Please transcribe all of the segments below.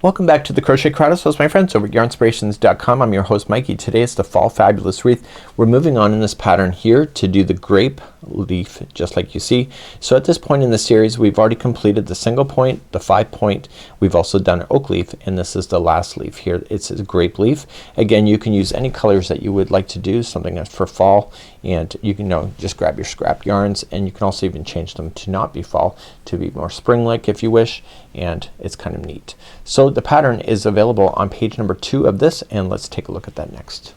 Welcome back to the Crochet Crowd House, my friends over at yarnspirations.com. I'm your host Mikey. Today is the Fall Fabulous Wreath. We're moving on in this pattern here to do the grape leaf just like you see. So at this point in the series we've already completed the single point, the 5-point, we've also done an oak leaf, and this is the last leaf here. It's a grape leaf. Again, you can use any colors that you would like to do, something that's for fall, and you can just grab your scrap yarns, and you can also even change them to not be fall, to be more spring-like if you wish, and it's kind of neat. So the pattern is available on page number 2 of this, and let's take a look at that next.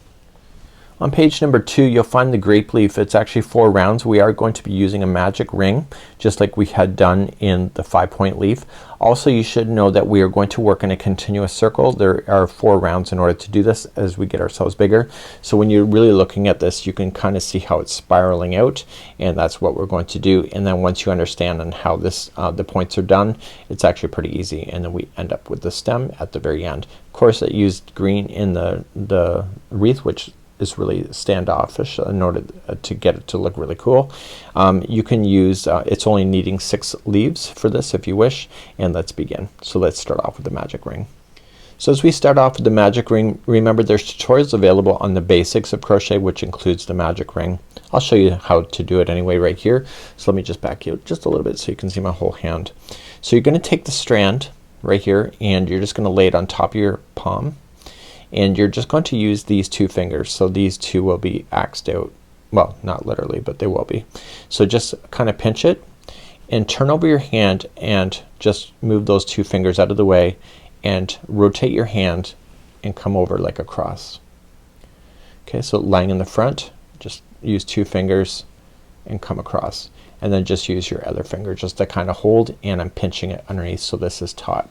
On page number 2 you'll find the grape leaf. It's actually 4 rounds. We are going to be using a magic ring just like we had done in the 5-point leaf. Also you should know that we are going to work in a continuous circle. There are 4 rounds in order to do this as we get ourselves bigger. So when you're really looking at this you can kind of see how it's spiraling out, and that's what we're going to do. And then once you understand on how this the points are done, it's actually pretty easy, and then we end up with the stem at the very end. Of course I used green in the wreath, which is really standoffish in order to get it to look really cool. You can use it's only needing 6 leaves for this if you wish, and let's begin. So let's start off with the magic ring. So as we start off with the magic ring, remember there's tutorials available on the basics of crochet, which includes the magic ring. I'll show you how to do it anyway right here. So let me just back you just a little bit so you can see my whole hand. So you're gonna take the strand right here, and you're just gonna lay it on top of your palm, and you're just going to use these 2 fingers. So these 2 will be axed out. Well, not literally, but they will be. So just kind of pinch it and turn over your hand and just move those 2 fingers out of the way and rotate your hand and come over like a cross. Okay, so lying in the front, just use 2 fingers and come across, and then just use your other finger just to kind of hold, and I'm pinching it underneath so this is taut.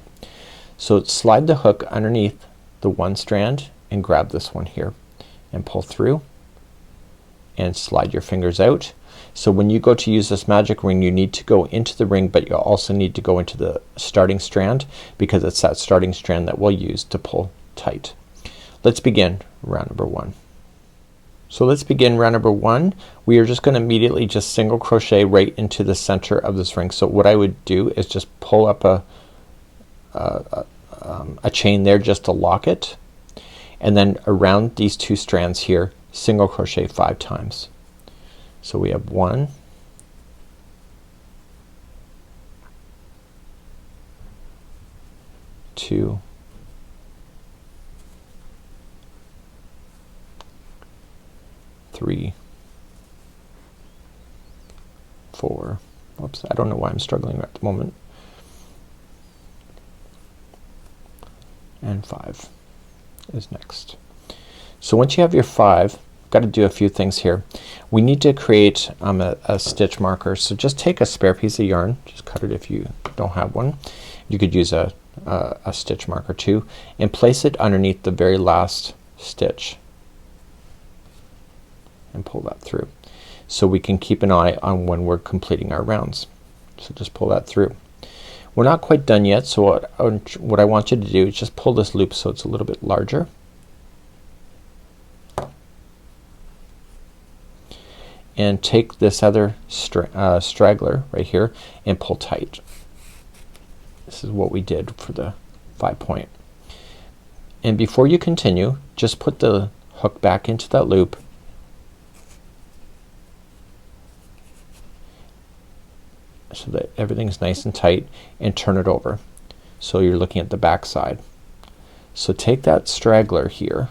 So slide the hook underneath the one strand and grab this one here and pull through and slide your fingers out. So when you go to use this magic ring you need to go into the ring, but you also need to go into the starting strand because it's that starting strand that we'll use to pull tight. Let's begin round number 1. So let's begin round number 1. We are just gonna immediately just single crochet right into the center of this ring. So what I would do is just pull up a chain there just to lock it, and then around these 2 strands here single crochet 5 times. So we have 1, 2, 3, 4. Whoops, I don't know why I'm struggling at the moment. And 5 is next. So once you have your 5, got to do a few things here. We need to create a stitch marker. So just take a spare piece of yarn, just cut it if you don't have one. You could use a stitch marker too, and place it underneath the very last stitch and pull that through so we can keep an eye on when we're completing our rounds. So just pull that through. We're not quite done yet, so what I want you to do is just pull this loop so it's a little bit larger. And take this other straggler right here and pull tight. This is what we did for the 5-point. And before you continue, just put the hook back into that loop so that everything's nice and tight, and turn it over so you're looking at the back side. So take that straggler here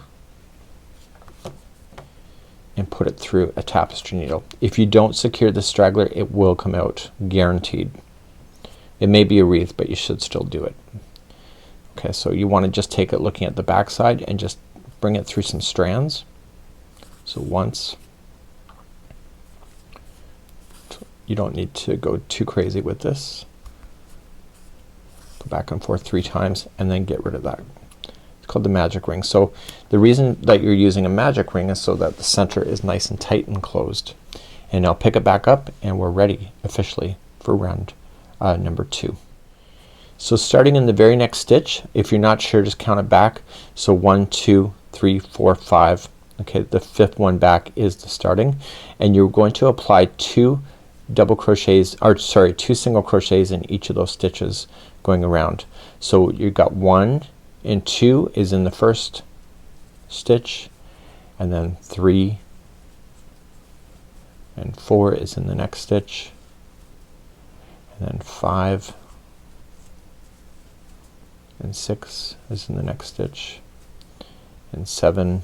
and put it through a tapestry needle. If you don't secure the straggler it will come out, guaranteed. It may be a wreath but you should still do it. Okay, so you want to just take it looking at the back side and just bring it through some strands. So once, you don't need to go too crazy with this. Go back and forth 3 times and then get rid of that. It's called the magic ring. So the reason that you're using a magic ring is so that the center is nice and tight and closed. And I'll pick it back up and we're ready officially for round number 2. So starting in the very next stitch, if you're not sure just count it back. So 1, 2, 3, 4, 5. Okay, the 5th one back is the starting, and you're going to apply 2 double crochets, or sorry, 2 single crochets in each of those stitches going around. So you've got 1 and 2 is in the first stitch, and then 3 and 4 is in the next stitch, and then 5 and 6 is in the next stitch, and 7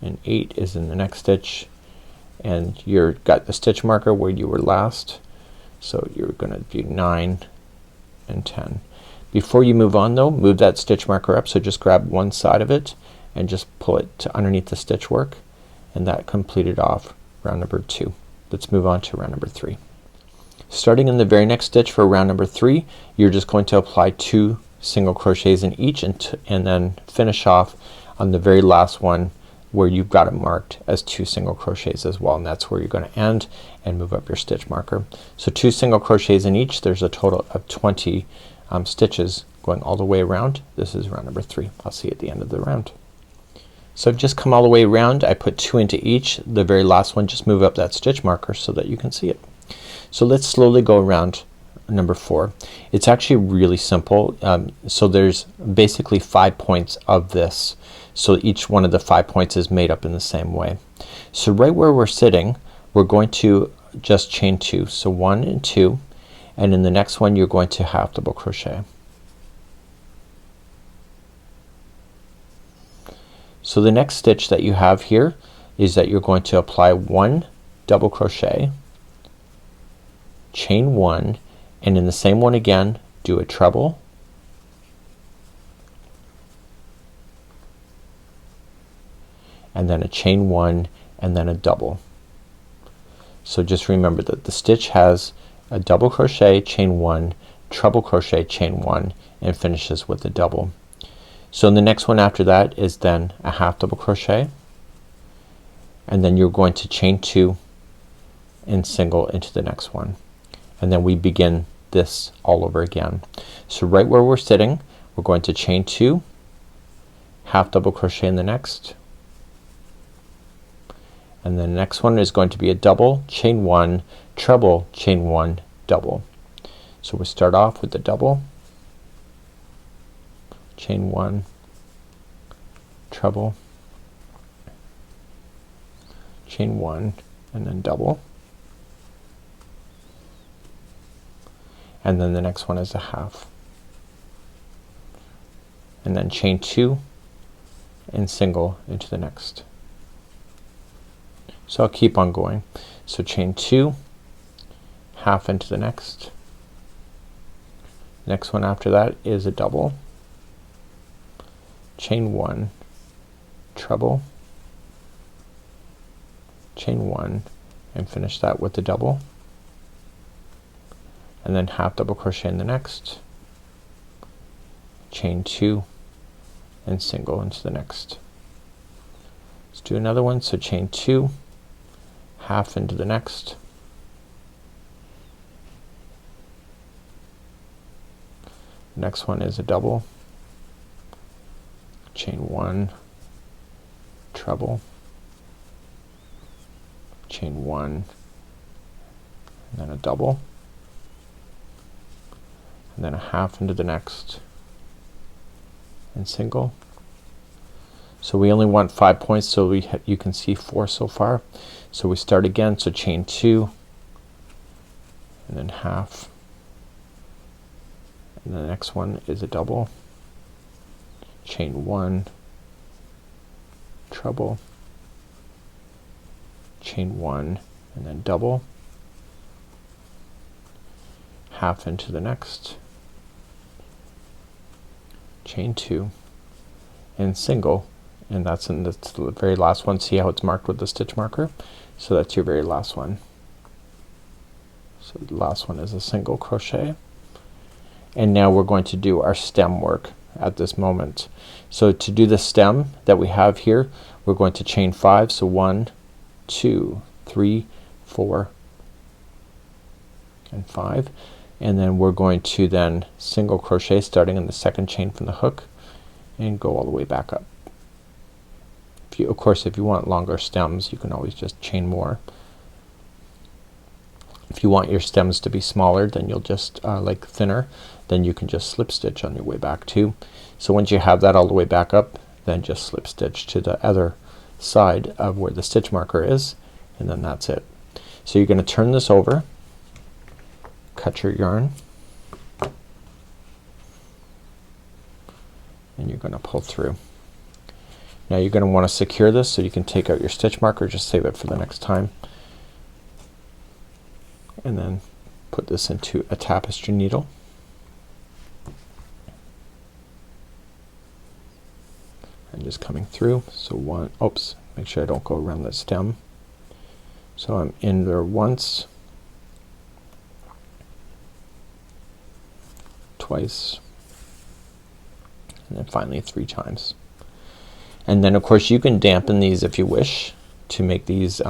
and 8 is in the next stitch, and you're got the stitch marker where you were last, so you're gonna do 9 and 10. Before you move on though, move that stitch marker up, so just grab one side of it and just pull it to underneath the stitch work, and that completed off round number 2. Let's move on to round number 3. Starting in the very next stitch for round number 3, you're just going to apply 2 single crochets in each, and then finish off on the very last one where you've got it marked as 2 single crochets as well, and that's where you're going to end and move up your stitch marker. So 2 single crochets in each. There's a total of 20 stitches going all the way around. This is round number 3. I'll see you at the end of the round. So I've just come all the way around. I put 2 into each. The very last one, just move up that stitch marker so that you can see it. So let's slowly go around number 4. It's actually really simple. So there's basically 5 points of this. So each one of the 5 points is made up in the same way. So right where we're sitting, we're going to just chain 2. So 1 and 2, and in the next one you're going to half double crochet. So the next stitch that you have here is that you're going to apply 1 double crochet, chain 1, and in the same one again do a treble, and then a chain 1, and then a double. So just remember that the stitch has a double crochet, chain 1, treble crochet, chain 1, and finishes with a double. So in the next one after that is then a half double crochet, and then you're going to chain 2 and single into the next one, and then we begin this all over again. So right where we're sitting, we're going to chain 2, half double crochet in the next, and the next one is going to be a double, chain 1, treble, chain 1, double. So we start off with the double, chain 1, treble, chain 1, and then double, and then the next one is a half, and then chain 2 and single into the next. So I'll keep on going. So chain 2, half into the next, next one after that is a double, chain 1, treble, chain 1, and finish that with the double, and then half double crochet in the next, chain 2, and single into the next. Let's do another one. So chain 2, half into the next, next one is a double, chain 1, treble, chain 1, and then a double, and then a half into the next, and single. So we only want 5 points, so you can see 4 so far. So we start again. So chain 2, and then half, and the next one is a double, chain 1, treble, chain 1, and then double, half into the next, chain 2, and single, and that's the very last one. See how it's marked with the stitch marker? So that's your very last one. So the last one is a single crochet, and now we're going to do our stem work at this moment. So to do the stem that we have here, we're going to chain 5. So 1, 2, 3, 4, and 5, and then we're going to then single crochet starting in the second chain from the hook and go all the way back up. Of course, if you want longer stems, you can always just chain more. If you want your stems to be smaller, then you'll just like thinner, then you can just slip stitch on your way back too. So once you have that all the way back up, then just slip stitch to the other side of where the stitch marker is, and then that's it. So you're gonna turn this over, cut your yarn, and you're gonna pull through. Now you're gonna want to secure this so you can take out your stitch marker, just save it for the next time, and then put this into a tapestry needle. And just coming through. So one, oops, make sure I don't go around the stem. So I'm in there once, twice, and then finally 3 times. And then of course you can dampen these if you wish to make these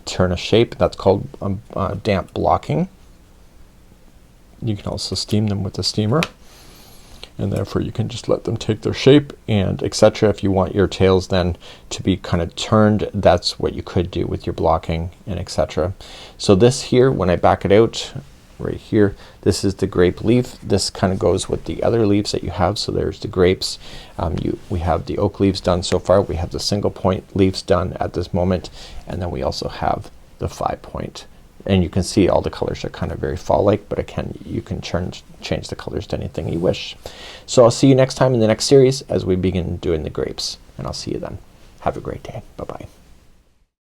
turn a shape. That's called damp blocking. You can also steam them with a steamer, and therefore you can just let them take their shape and etc. If you want your tails then to be kind of turned, that's what you could do with your blocking and etc. So this here, when I back it out right here, this is the grape leaf. This kind of goes with the other leaves that you have. So there's the grapes. We have the oak leaves done so far. We have the single point leaves done at this moment, and then we also have the 5 point. And you can see all the colors are kind of very fall-like, but again, you can change the colors to anything you wish. So I'll see you next time in the next series as we begin doing the grapes, and I'll see you then. Have a great day. Bye bye.